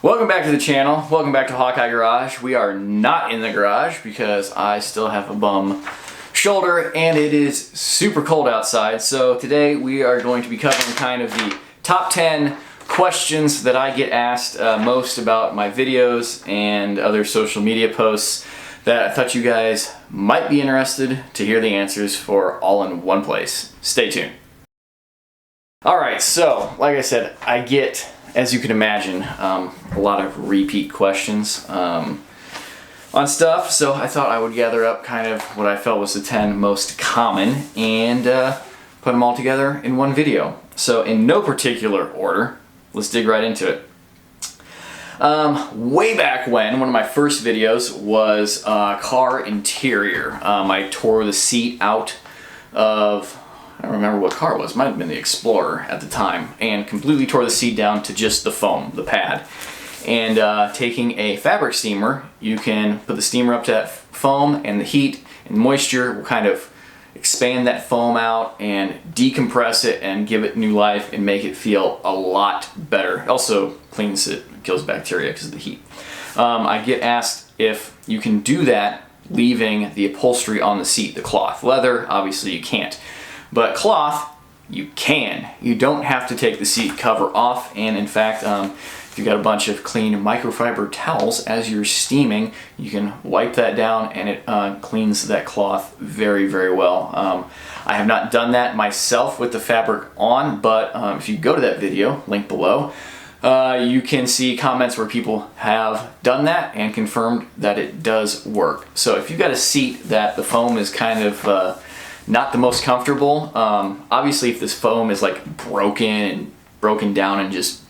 Welcome back to the channel. Welcome back to Hawkeye Garage. We are not in the garage because I still have a bum shoulder and it is super cold outside. So today we are going to be covering kind of the top 10 questions that I get asked most about my videos and other social media posts that I thought you guys might be interested to hear the answers for all in one place. Stay tuned. Alright, so like I said, I get, as you can imagine, a lot of repeat questions on stuff, so I thought I would gather up kind of what I felt was the 10 most common and put them all together in one video. So in no particular order, let's dig right into it. Way back when, one of my first videos was car interior. I tore the seat out of, I don't remember what car it was, might have been the Explorer at the time, and completely tore the seat down to just the foam, the pad. And taking a fabric steamer, you can put the steamer up to that foam, and the heat and moisture will kind of expand that foam out and decompress it and give it new life and make it feel a lot better. It also cleans it, kills bacteria because of the heat. I get asked if you can do that leaving the upholstery on the seat, the cloth. Leather, obviously you can't. But cloth, you can. You don't have to take the seat cover off, and in fact, if you've got a bunch of clean microfiber towels as you're steaming, you can wipe that down and it cleans that cloth very, very well. I have not done that myself with the fabric on, but if you go to that video, link below, you can see comments where people have done that and confirmed that it does work. So if you've got a seat that the foam is kind of not the most comfortable, obviously if this foam is like broken down and just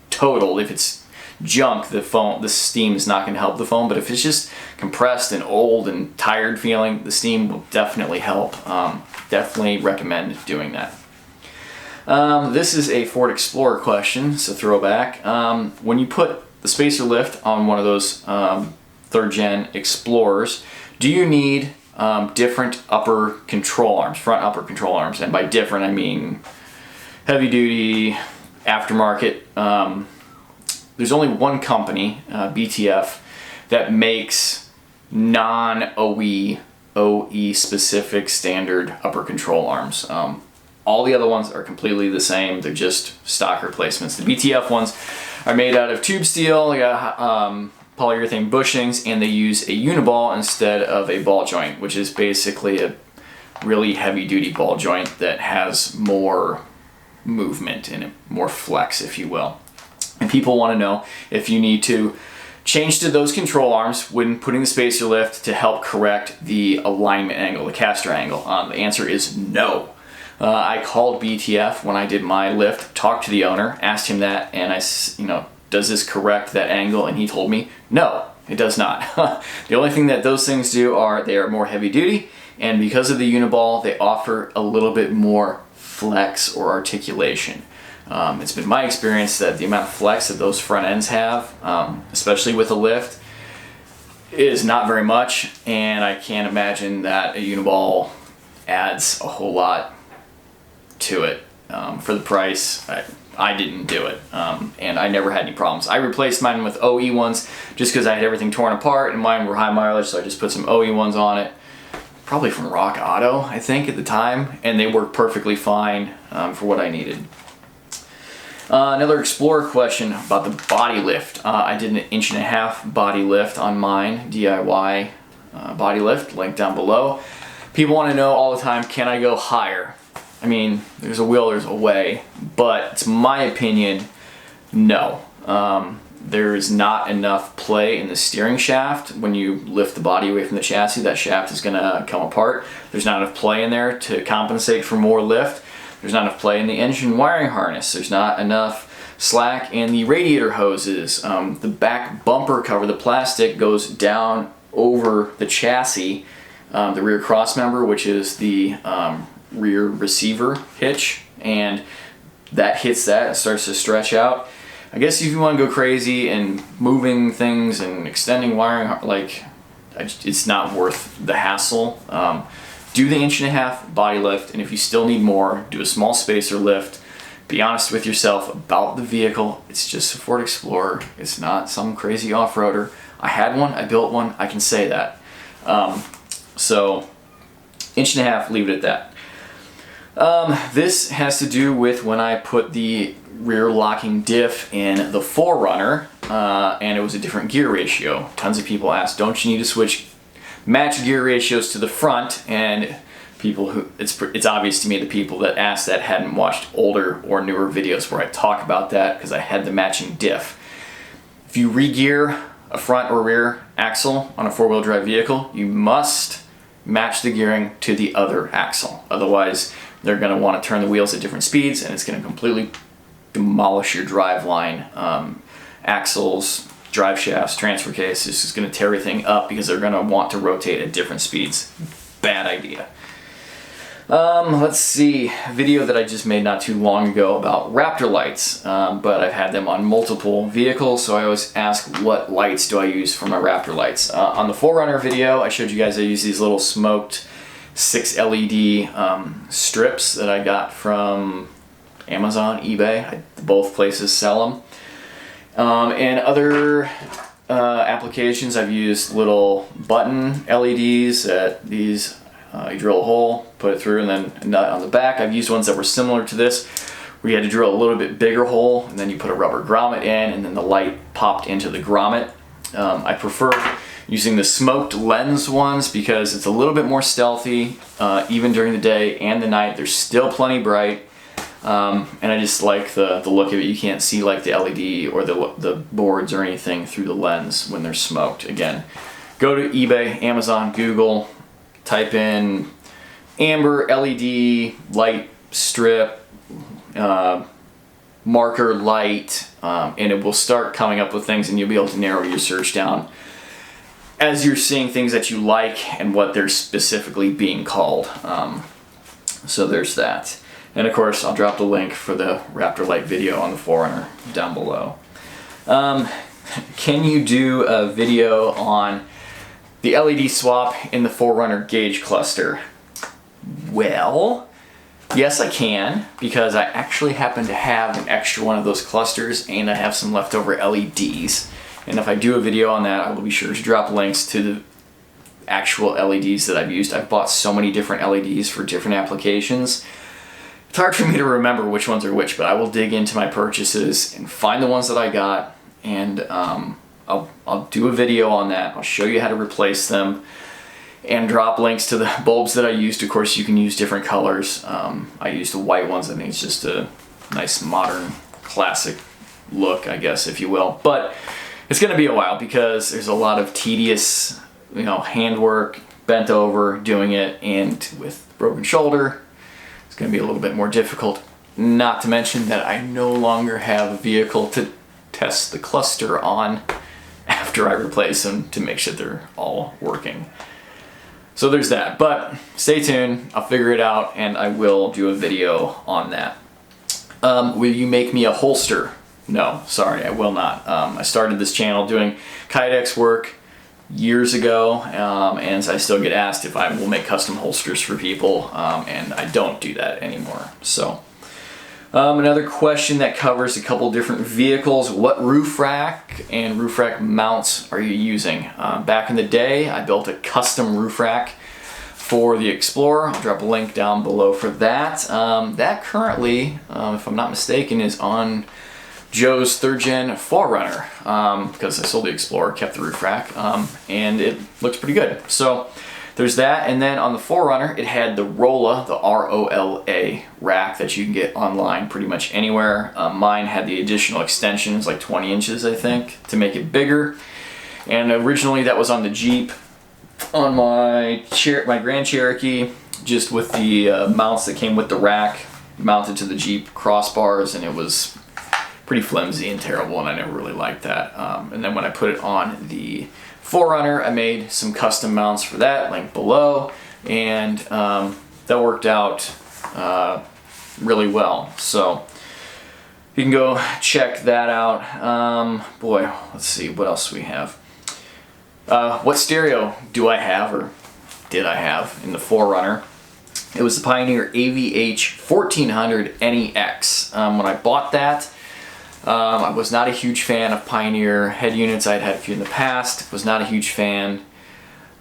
total, if it's junk, the steam is not going to help the foam. But if it's just compressed and old and tired feeling, the steam will definitely help. Definitely recommend doing that. This is a Ford Explorer question, so throwback. When you put the spacer lift on one of those third gen Explorers, do you need different upper control arms, front upper control arms? And by different, I mean heavy duty, aftermarket. There's only one company, BTF, that makes non-OE, OE specific standard upper control arms. All the other ones are completely the same. They're just stock replacements. The BTF ones are made out of tube steel. They got polyurethane bushings, and they use a uniball instead of a ball joint, which is basically a really heavy-duty ball joint that has more movement in it, more flex, if you will. And people want to know if you need to change to those control arms when putting the spacer lift to help correct the alignment angle, the caster angle. The answer is no. I called BTF when I did my lift, talked to the owner, asked him that, and does this correct that angle? And he told me, no, it does not. The only thing that those things do are they are more heavy duty, and because of the uniball, they offer a little bit more flex or articulation. It's been my experience that the amount of flex that those front ends have, especially with a lift, is not very much, and I can't imagine that a uniball adds a whole lot to it. For the price, I didn't do it, and I never had any problems. I replaced mine with OE ones just because I had everything torn apart, and mine were high mileage, so I just put some OE ones on it. Probably from Rock Auto, I think, at the time, and they worked perfectly fine for what I needed. Another Explorer question about the body lift. I did an 1.5 inch body lift on mine, DIY body lift, link down below. People want to know all the time, can I go higher? I mean, there's a will, there's a way, but it's my opinion, no. There is not enough play in the steering shaft. When you lift the body away from the chassis, that shaft is going to come apart. There's not enough play in there to compensate for more lift. There's not enough play in the engine wiring harness. There's not enough slack in the radiator hoses. The back bumper cover, the plastic, goes down over the chassis, the rear cross member, which is the rear receiver hitch, and that hits that, it starts to stretch out. I guess if you want to go crazy and moving things and extending wiring, it's not worth the hassle. Do the 1.5 inch body lift, and if you still need more, do a small spacer lift Be honest with yourself about the vehicle. It's just a Ford Explorer. It's not some crazy off-roader. I had one, I built one, I can say that. So, 1.5 inches, leave it at that. This has to do with when I put the rear locking diff in the 4Runner, and it was a different gear ratio. Tons of people ask, don't you need to match gear ratios to the front? And people who, it's obvious to me the people that asked that hadn't watched older or newer videos where I talk about that, because I had the matching diff. If you re-gear a front or rear axle on a 4-wheel drive vehicle, you must match the gearing to the other axle. Otherwise, they're going to want to turn the wheels at different speeds, and it's going to completely demolish your drive line. Axles, drive shafts, transfer case. It's just going to tear everything up because they're going to want to rotate at different speeds. Bad idea. Let's see, a video that I just made not too long ago about Raptor lights, but I've had them on multiple vehicles, so I always ask, what lights do I use for my Raptor lights? On the 4Runner video, I showed you guys I use these little smoked 6 LED strips that I got from Amazon, eBay. Both places sell them. And other applications, I've used little button LEDs that these, you drill a hole, put it through, and then a nut on the back. I've used ones that were similar to this, where you had to drill a little bit bigger hole, and then you put a rubber grommet in, and then the light popped into the grommet. I prefer using the smoked lens ones because it's a little bit more stealthy, even during the day and the night. They're still plenty bright. And I just like the look of it. You can't see like the LED or the boards or anything through the lens when they're smoked. Again, go to eBay, Amazon, Google, type in amber LED light strip, marker light, and it will start coming up with things, and you'll be able to narrow your search down as you're seeing things that you like and what they're specifically being called. So there's that. And of course, I'll drop the link for the Raptor light video on the 4Runner down below. Can you do a video on the LED swap in the 4Runner gauge cluster? Well, yes I can, because I actually happen to have an extra one of those clusters, and I have some leftover LEDs. And if I do a video on that, I will be sure to drop links to the actual LEDs that I've used. I've bought so many different LEDs for different applications. It's hard for me to remember which ones are which, but I will dig into my purchases and find the ones that I got, and I'll do a video on that. I'll show you how to replace them and drop links to the bulbs that I used. Of course, you can use different colors. I used the white ones. I think it's just a nice modern classic look, I guess, if you will. But it's going to be a while because there's a lot of tedious, handwork, bent over doing it, and with broken shoulder, it's going to be a little bit more difficult. Not to mention that I no longer have a vehicle to test the cluster on after I replace them to make sure they're all working. So there's that, but stay tuned, I'll figure it out, and I will do a video on that. Will you make me a holster? No, sorry, I will not. I started this channel doing Kydex work years ago, and I still get asked if I will make custom holsters for people, and I don't do that anymore. So another question that covers a couple different vehicles: what roof rack and roof rack mounts are you using? Back in the day, I built a custom roof rack for the Explorer. I'll drop a link down below for that. That currently, if I'm not mistaken, is on Joe's 3rd gen 4Runner, because I sold the Explorer, kept the roof rack, and it looks pretty good. So there's that. And then on the 4Runner, it had the Rolla, the R-O-L-A rack that you can get online pretty much anywhere. Mine had the additional extensions, like 20 inches, I think, to make it bigger. And originally that was on the Jeep, on my Grand Cherokee, just with the mounts that came with the rack mounted to the Jeep crossbars, and it was pretty flimsy and terrible, and I never really liked that. And then when I put it on the 4Runner, I made some custom mounts for that, link below, and that worked out really well. So you can go check that out. Boy, let's see, what else we have? What stereo do I have, or did I have, in the 4Runner? It was the Pioneer AVH 1400 NEX. When I bought that, I was not a huge fan of Pioneer head units. I'd had a few in the past, was not a huge fan.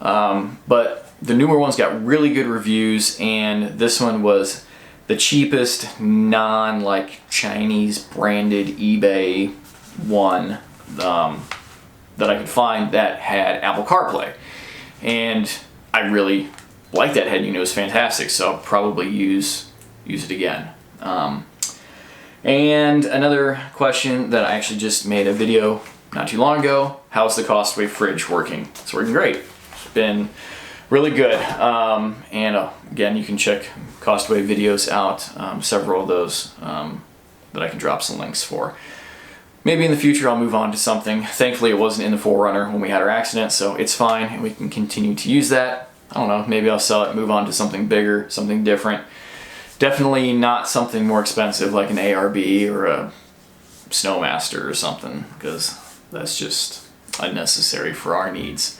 But the newer ones got really good reviews, and this one was the cheapest non Chinese branded eBay one that I could find that had Apple CarPlay. And I really liked that head unit. It was fantastic, so I'll probably use it again. And another question that I actually just made a video not too long ago: how's the Costway fridge working? It's working great. It's been really good. And again, you can check Costway videos out, several of those that I can drop some links for. Maybe in the future I'll move on to something. Thankfully it wasn't in the 4Runner when we had our accident, so it's fine and we can continue to use that. I don't know, maybe I'll sell it, move on to something bigger, something different. Definitely not something more expensive like an ARB or a Snowmaster or something, because that's just unnecessary for our needs.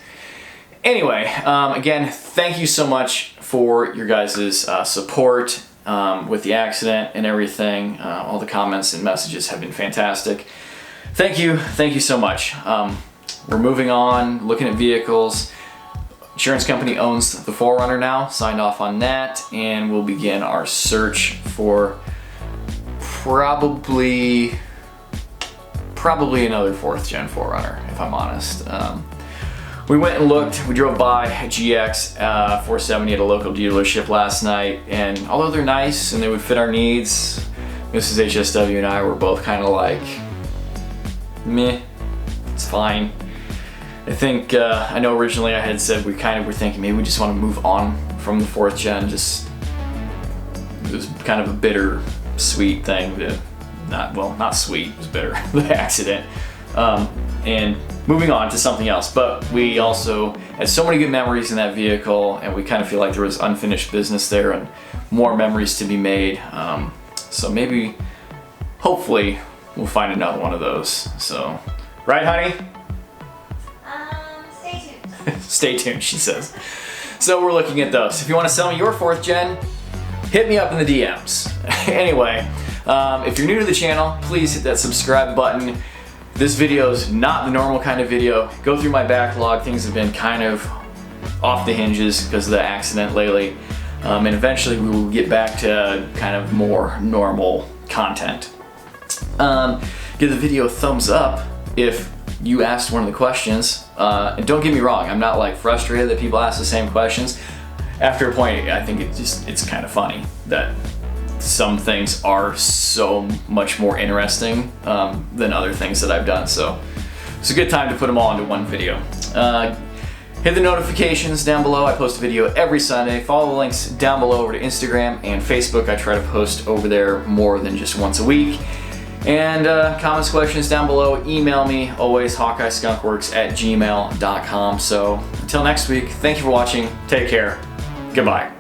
Anyway, again, thank you so much for your guys' support with the accident and everything. All the comments and messages have been fantastic. Thank you so much. We're moving on, looking at vehicles. Insurance company owns the 4Runner now, signed off on that, and we'll begin our search for probably another 4th gen 4Runner, if I'm honest. We went and looked, we drove by a GX 470 at a local dealership last night, and although they're nice and they would fit our needs, Mrs. HSW and I were both kind of like, meh, it's fine. I think, I know originally I had said we kind of were thinking maybe we just want to move on from the 4th gen, just, it was kind of a bitter sweet thing to, not sweet, it was bitter, the accident. And moving on to something else, but we also had so many good memories in that vehicle, and we kind of feel like there was unfinished business there and more memories to be made. So maybe, hopefully, we'll find another one of those. So, right, honey? Stay tuned. Stay tuned, she says. So we're looking at those. If you want to sell me your 4th gen, hit me up in the DMs. Anyway, if you're new to the channel, please hit that subscribe button. This video is not the normal kind of video. Go through my backlog. Things have been kind of off the hinges because of the accident lately. And eventually we will get back to kind of more normal content. Give the video a thumbs up if you asked one of the questions. And don't get me wrong, I'm not like frustrated that people ask the same questions. After a point, I think it's kind of funny that some things are so much more interesting than other things that I've done. So it's a good time to put them all into one video. Hit the notifications down below. I post a video every Sunday. Follow the links down below over to Instagram and Facebook. I try to post over there more than just once a week. And comments, questions down below. Email me, always, HawkeyeSkunkWorks@gmail.com. So until next week, thank you for watching. Take care. Goodbye.